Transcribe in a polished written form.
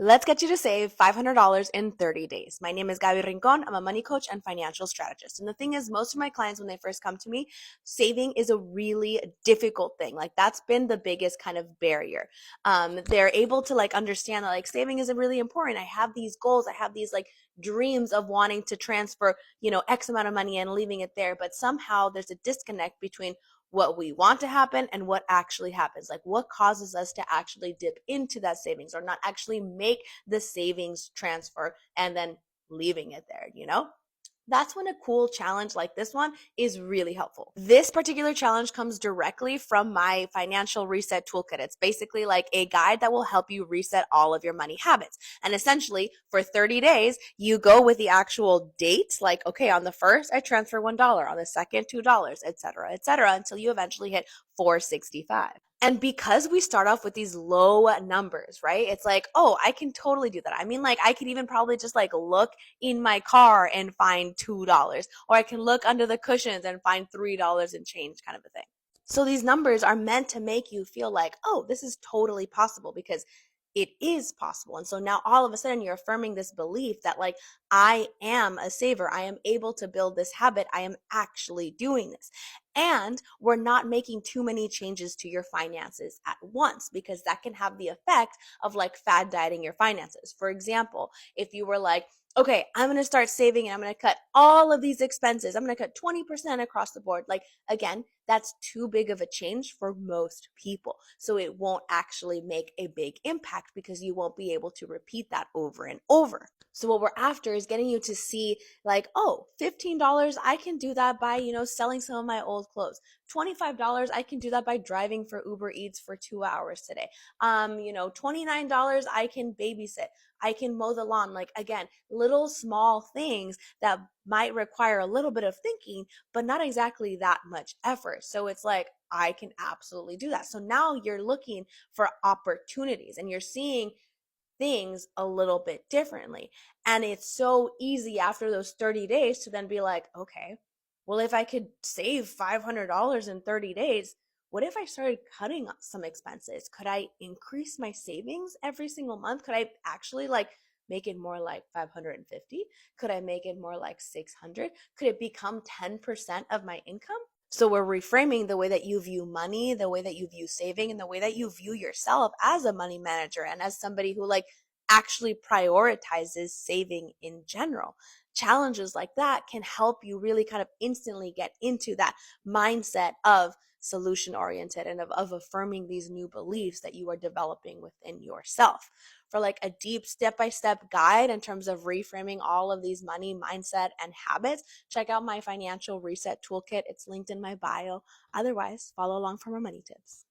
Let's get you to save $500 in 30 days. My name is Gaby Rincon. I'm a money coach and financial strategist. And the thing is, most of my clients, when they first come to me, saving is a really difficult thing. Like that's been the biggest kind of barrier. They're able to understand that saving is really important. I have these goals. I have these dreams of wanting to transfer, X amount of money and leaving it there. But somehow there's a disconnect between what we want to happen and what actually happens. Like what causes us to actually dip into that savings or not actually make the savings transfer and then leaving it there? That's when a cool challenge like this one is really helpful. This particular challenge comes directly from my financial reset toolkit. It's basically like a guide that will help you reset all of your money habits. And essentially, for 30 days, you go with the actual date, like, okay, on the first, I transfer $1, on the second, $2, et cetera, until you eventually hit 465. And because we start off with these low numbers, right? It's like, oh, I can totally do that. I mean, I could even probably just look in my car and find $2, or I can look under the cushions and find $3 and change kind of a thing. So these numbers are meant to make you feel like, oh, this is totally possible because it is possible. And so now all of a sudden you're affirming this belief that I am a saver. I am able to build this habit. I am actually doing this. And we're not making too many changes to your finances at once because that can have the effect of fad dieting your finances. For example, if you were okay, I'm going to start saving and I'm going to cut all of these expenses. I'm going to cut 20% across the board. Again, that's too big of a change for most people. So it won't actually make a big impact because you won't be able to repeat that over and over. So what we're after is getting you to see oh, $15, I can do that by, selling some of my old clothes. $25, I can do that by driving for Uber Eats for 2 hours today. $29, I can babysit. I can mow the lawn. Again, little small things that might require a little bit of thinking, but not exactly that much effort. So it's I can absolutely do that. So now you're looking for opportunities and you're seeing things a little bit differently. And it's so easy after those 30 days to then be like, okay, well, if I could save $500 in 30 days, what if I started cutting some expenses? Could I increase my savings every single month? Could I actually make it more like 550? Could I make it more like 600? Could it become 10% of my income? So we're reframing the way that you view money, the way that you view saving, and the way that you view yourself as a money manager and as somebody who actually prioritizes saving in general. Challenges like that can help you really kind of instantly get into that mindset of solution oriented and of affirming these new beliefs that you are developing within yourself. For a deep step-by-step guide in terms of reframing all of these money mindset and habits, check out my financial reset toolkit. It's linked in my bio. Otherwise, follow along for more money tips.